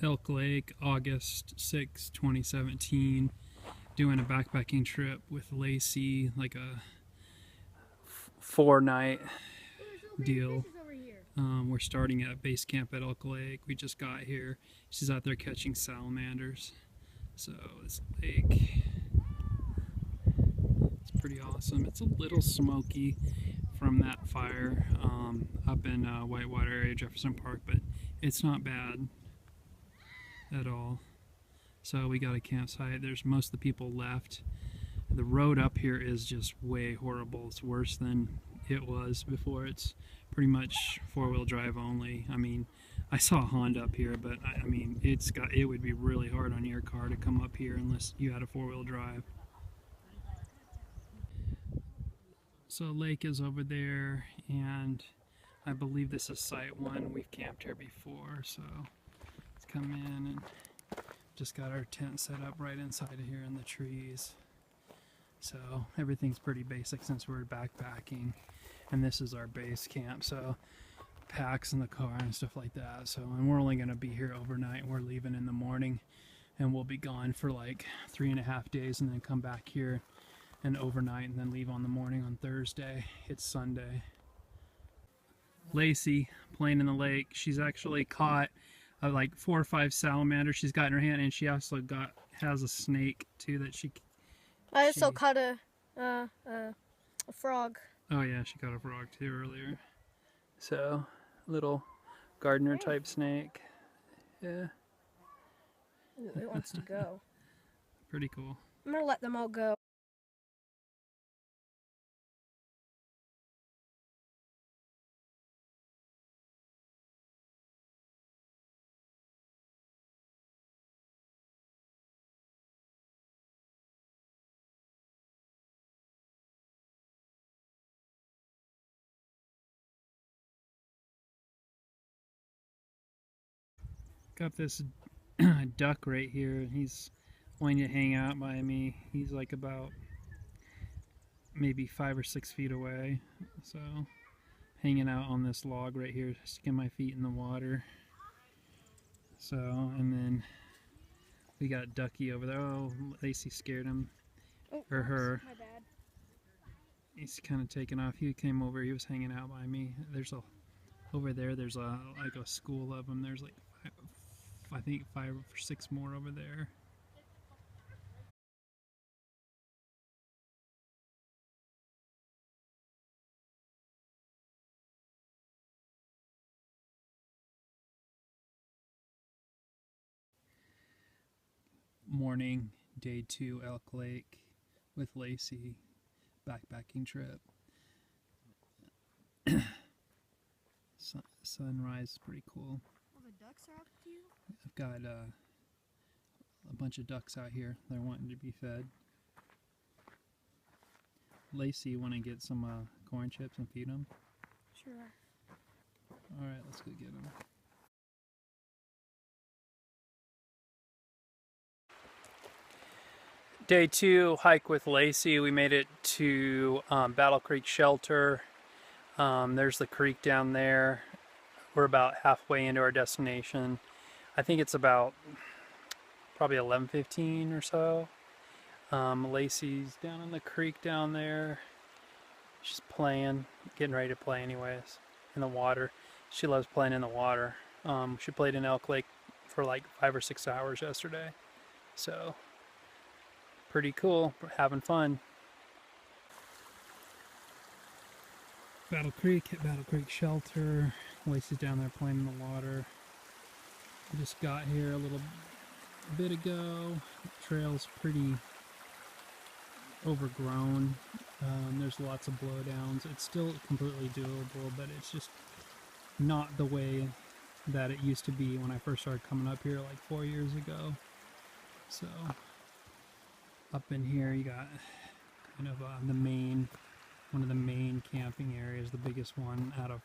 Elk Lake, August 6, 2017. Doing a backpacking trip with Lacey, like a 4-night deal. We're starting at base camp at Elk Lake. We just got here. She's out there catching salamanders. So this lake, it's pretty awesome. It's a little smoky from that fire up in Whitewater area, Jefferson Park, but it's not bad at all. So we got a campsite. There's most of the people left. The road up here is just way horrible. It's worse than it was before. It's pretty much four-wheel drive only. I mean, I saw a Honda up here, but I mean, it would be really hard on your car to come up here unless you had a four-wheel drive. So lake is over there, and I believe this is site 1. We've camped here before, so let's come in and just got our tent set up right inside of here in the trees. So everything's pretty basic since we're backpacking, and this is our base camp. So packs in the car and stuff like that. So, and we're only going to be here overnight. We're leaving in the morning, and we'll be gone for like 3.5 days, and then come back here and overnight, and then leave on the morning on Thursday. It's Sunday. Lacey playing in the lake. She's actually caught like 4 or 5 salamanders she's got in her hand, and she also has a snake too that she. I also caught a frog. Oh yeah, she caught a frog too earlier. So, little gardener type snake. Yeah. Ooh, it wants to go. Pretty cool. I'm gonna let them all go. Got this duck right here. He's wanting to hang out by me. He's like about maybe 5 or 6 feet away. So hanging out on this log right here, sticking my feet in the water. So, and then we got Ducky over there. Oh, Lacey scared him. Oh, or her. My bad. He's kind of taken off. He came over. He was hanging out by me. Over there. There's like a school of them. There's like I think 5 or 6 more over there. Morning, day 2, Elk Lake with Lacey, backpacking trip. Sunrise is pretty cool. All the ducks are up to you? I've got a bunch of ducks out here. They're wanting to be fed. Lacey, want to get some corn chips and feed them? Sure. Alright, let's go get them. Day 2, hike with Lacey. We made it to Battle Creek Shelter. There's the creek down there. We're about halfway into our destination. I think it's about probably 11:15 or so. Lacey's down in the creek down there. She's playing, getting ready to play anyways, in the water. She loves playing in the water. She played in Elk Lake for like 5 or 6 hours yesterday. So, pretty cool, having fun. Battle Creek, hit Battle Creek Shelter. Lacey's down there playing in the water. We just got here a little bit ago. The trail's pretty overgrown. There's lots of blowdowns. It's still completely doable, but it's just not the way that it used to be when I first started coming up here like 4 years ago. So, up in here you got kind of one of the main camping areas, the biggest one out of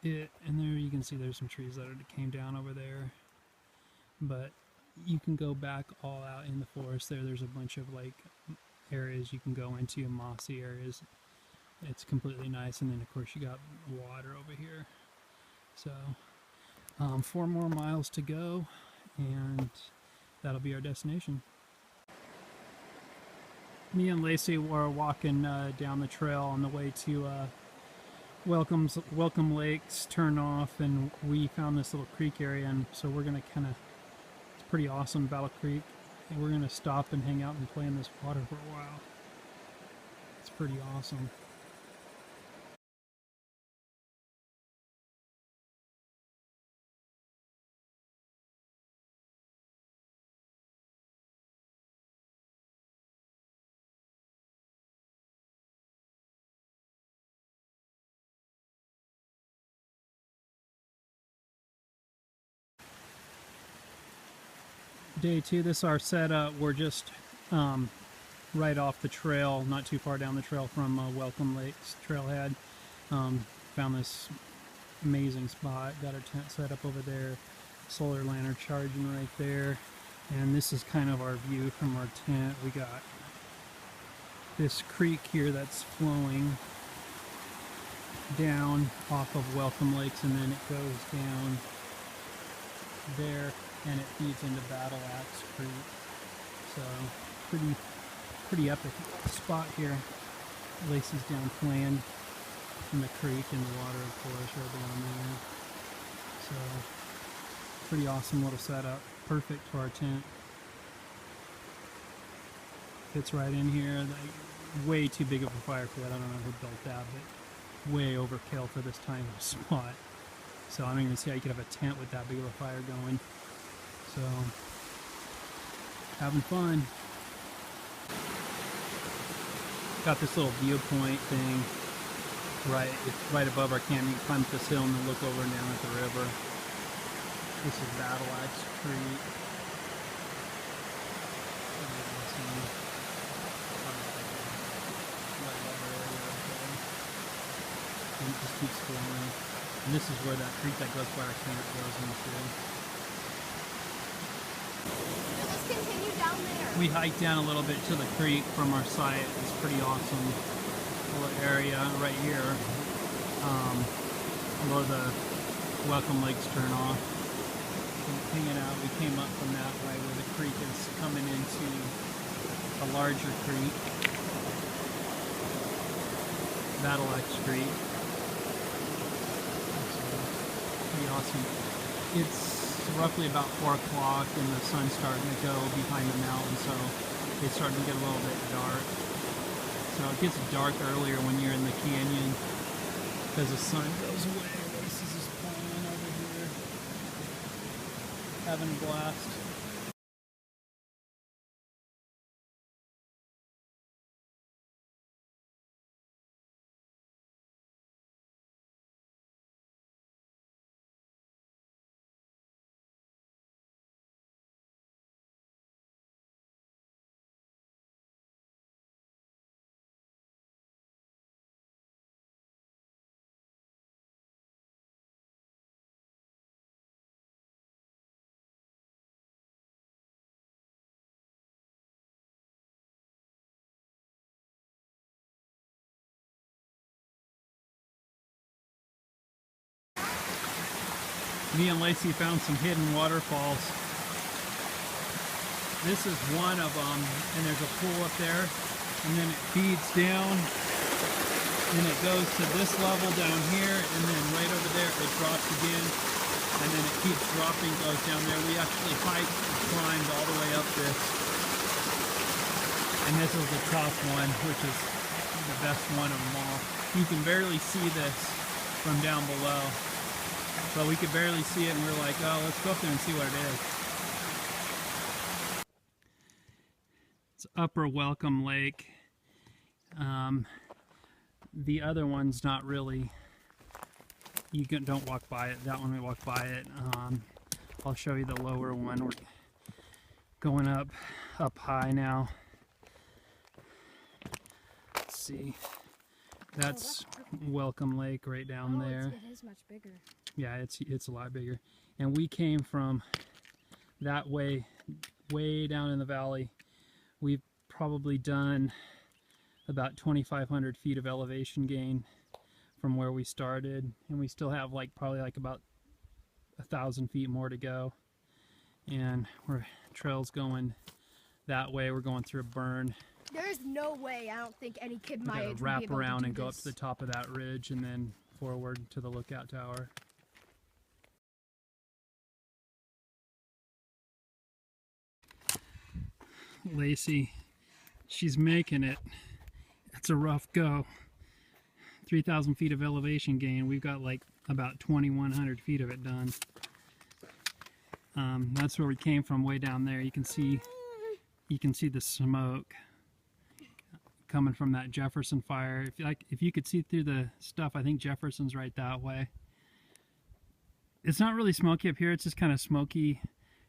it. And there you can see there's some trees that came down over there. But you can go back all out in the forest there. There's a bunch of like areas you can go into, mossy areas. It's completely nice. And then of course you got water over here. So 4 more miles to go, and that'll be our destination. Me and Lacey were walking down the trail on the way to Welcome Lakes turn off, and we found this little creek area, and so we're gonna it's pretty awesome, Battle Creek, and we're gonna stop and hang out and play in this water for a while. It's pretty awesome. Day 2, this is our setup. We're just right off the trail, not too far down the trail from Welcome Lakes trailhead. Found this amazing spot, got our tent set up over there, solar lantern charging right there, and this is kind of our view from our tent. We got this creek here that's flowing down off of Welcome Lakes, and then it goes down there and it feeds into Battle Axe Creek. So pretty epic spot here. Lacey's down playing in the creek and the water, of course, right down there. So pretty awesome little setup. Perfect for our tent. Fits right in here. Like, way too big of a fire pit. I don't know who built that, but way overkill for this tiny spot. So I don't even see how you could have a tent with that big of a fire going. So having fun. Got this little viewpoint thing it's right above our camp. You can climb up this hill and then look over and down at the river. This is Battle Axe Creek. And it just keeps flowing. And this is where that creek that goes by our camp goes into. Let's continue down there. We hiked down a little bit to the creek from our site. It's pretty awesome little area right here where the Welcome Lakes turn off. Hanging out, we came up from that way where the creek is coming into a larger creek, Battle Axe Creek. Pretty awesome. It's roughly about 4 o'clock and the sun's starting to go behind the mountain, so it's starting to get a little bit dark. So it gets dark earlier when you're in the canyon because the sun goes away. This is just playing over here, having a blast. Me and Lacey found some hidden waterfalls. This is one of them, and there's a pool up there, and then it feeds down, and it goes to this level down here, and then right over there it drops again, and then it keeps dropping, goes down there. We actually hiked and climbed all the way up this, and this is the top one, which is the best one of them all. You can barely see this from down below. But we could barely see it, and we were like, oh, let's go up there and see what it is. It's Upper Welcome Lake. The other one's not really, don't walk by it. That one we walk by it. I'll show you the lower one. We're going up high now. Let's see. That's Welcome Lake right down there. It is much bigger. Yeah, it's a lot bigger. And we came from that way down in the valley. We've probably done about 2,500 feet of elevation gain from where we started, and we still have probably about 1,000 feet more to go, and we're trails going that way. We're going through a burn. There's no way I don't think any kid We my gotta age would be wrap able around to do and go up this. to the top of that ridge and then forward to the lookout tower. Lacey, she's making it. It's a rough go. 3,000 feet of elevation gain. We've got like about 2,100 feet of it done. That's where we came from, way down there. You can see the smoke coming from that Jefferson fire. If you could see through the stuff, I think Jefferson's right that way. It's not really smoky up here. It's just kind of smoky,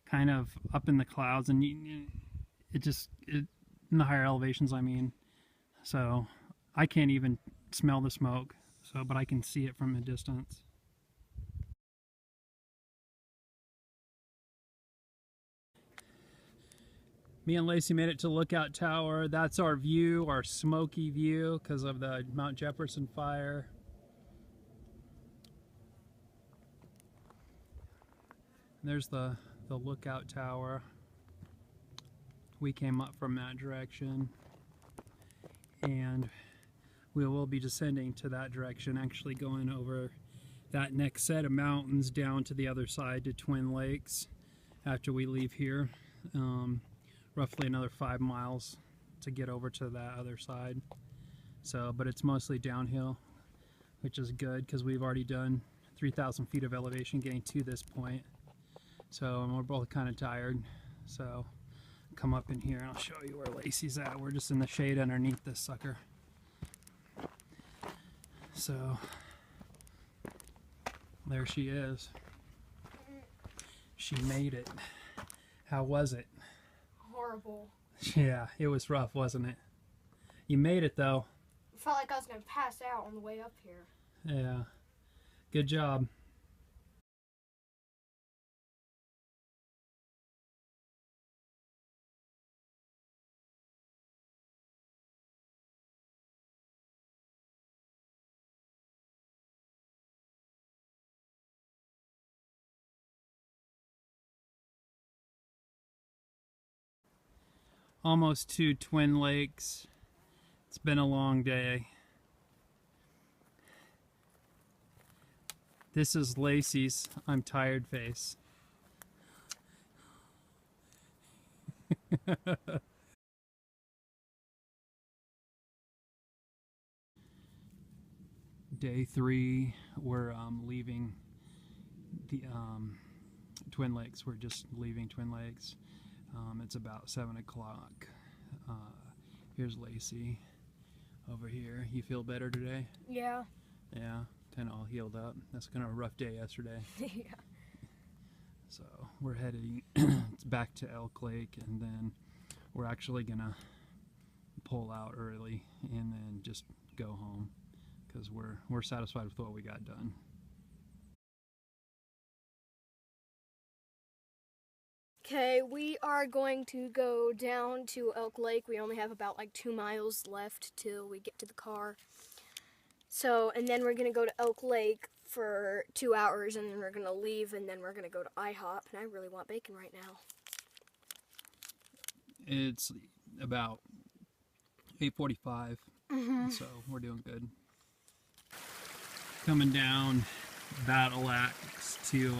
kind of up in the clouds, and in the higher elevations, I mean. So I can't even smell the smoke, but I can see it from a distance. Me and Lacey made it to Lookout Tower. That's our view, our smoky view, because of the Mount Jefferson fire. There's the Lookout Tower. We came up from that direction, and we will be descending to that direction, actually going over that next set of mountains down to the other side to Twin Lakes after we leave here. Roughly another 5 miles to get over to that other side. So, but it's mostly downhill, which is good because we've already done 3,000 feet of elevation gain to this point. So, and we're both kind of tired. So, come up in here and I'll show you where Lacey's at. We're just in the shade underneath this sucker. So, there she is. She made it. How was it? Horrible. Yeah, it was rough, wasn't it? You made it though. I felt like I was going to pass out on the way up here. Yeah. Good job. Almost to Twin Lakes. It's been a long day. This is Lacey's I'm tired face. Day 3, we're leaving the Twin Lakes. We're just leaving Twin Lakes. It's about 7 o'clock. Here's Lacey over here. You feel better today? Yeah. Yeah, kind of all healed up. That's kind of a rough day yesterday. Yeah. So we're heading back to Elk Lake, and then we're actually gonna pull out early and then just go home because we're satisfied with what we got done. Okay, we are going to go down to Elk Lake. We only have about like 2 miles left till we get to the car. So, and then we're going to go to Elk Lake for 2 hours, and then we're going to leave, and then we're going to go to IHOP, and I really want bacon right now. It's about 8:45, so we're doing good. Coming down Battle Axe to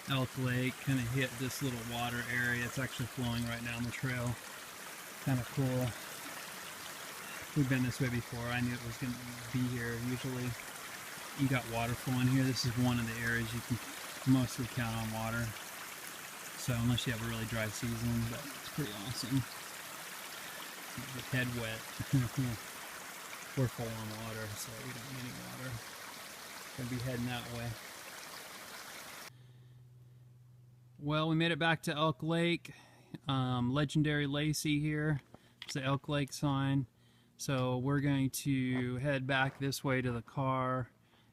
Elk Lake, kind of hit this little water area. It's actually flowing right now on the trail. Kind of cool. We've been this way before. I knew it was going to be here. Usually you got water flowing here. This is one of the areas you can mostly count on water. So unless you have a really dry season, but it's pretty awesome. The head wet. We're full on water, so we don't need any water. Gonna be heading that way. Well, we made it back to Elk Lake. Legendary Lacey here. It's the Elk Lake sign. So we're going to head back this way to the car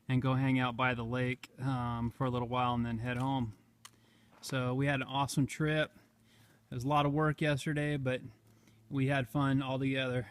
and go hang out by the lake for a little while and then head home. So we had an awesome trip. It was a lot of work yesterday, but we had fun all together.